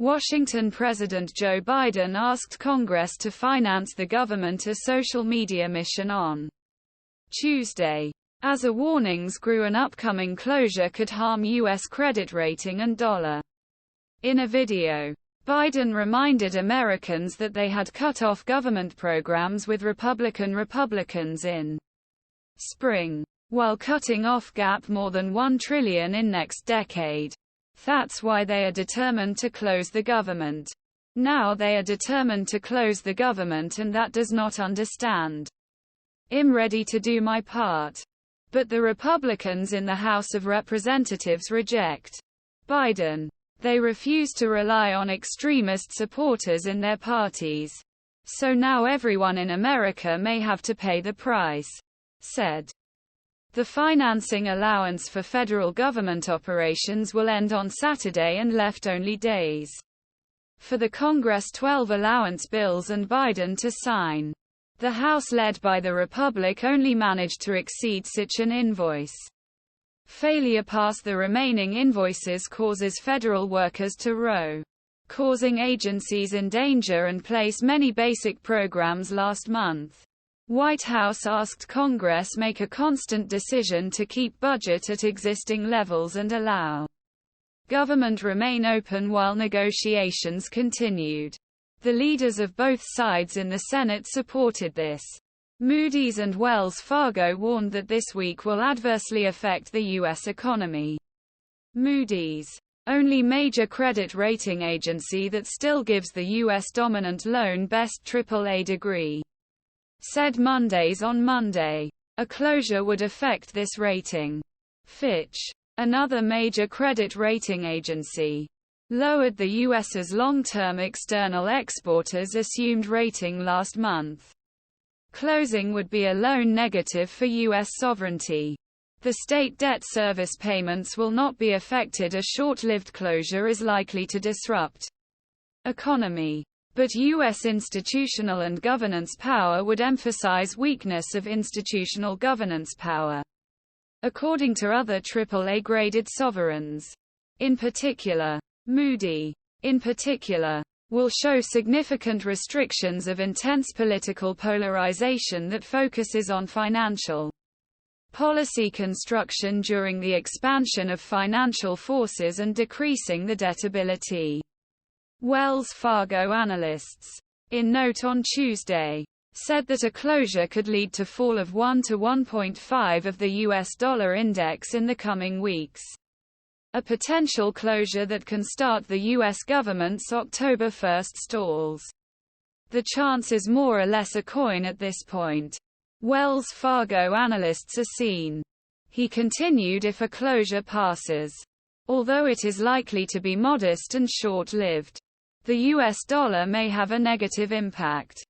Washington President Joe Biden asked Congress to finance the government a social media mission on Tuesday, as a warnings grew an upcoming closure could harm U.S. credit rating and dollar. In a video, Biden reminded Americans that they had cut off government programs with Republicans in spring, while cutting off gap more than $1 trillion in next decade. That's why they are determined to close the government. Now they are determined to close the government, and that does not understand. I'm ready to do my part. But the Republicans in the House of Representatives reject Biden. They refuse to rely on extremist supporters in their parties. So now everyone in America may have to pay the price, said. The financing allowance for federal government operations will end on Saturday and left only days for the Congress 12 allowance bills and Biden to sign. The House, led by the Republic, only managed to exceed such an invoice. Failure past the remaining invoices causes federal workers to row, causing agencies in danger and place many basic programs last month. White House asked Congress make a constant decision to keep budget at existing levels and allow government remain open while negotiations continued. The leaders of both sides in the Senate supported this. Moody's and Wells Fargo warned that this week will adversely affect the U.S. economy. Moody's, only major credit rating agency that still gives the U.S. dominant loan best AAA degree, said on Monday, a closure would affect this rating. Fitch, another major credit rating agency, lowered the U.S.'s long-term external exporters assumed rating last month. Closing would be a loan negative for U.S. sovereignty. The state debt service payments will not be affected. A short-lived closure is likely to disrupt economy. But U.S. institutional and governance power would emphasize weakness of institutional governance power, according to other AAA-graded sovereigns. In particular, Moody, will show significant restrictions of intense political polarization that focuses on financial policy construction during the expansion of financial forces and decreasing the debt ability. Wells Fargo analysts, in note on Tuesday, said that a closure could lead to fall of 1 to 1.5 of the US dollar index in the coming weeks. A potential closure that can start the U.S. government's October 1 stalls. The chance is more or less a coin at this point. Wells Fargo analysts are seen. He continued, if a closure passes, although it is likely to be modest and short-lived, the U.S. dollar may have a negative impact.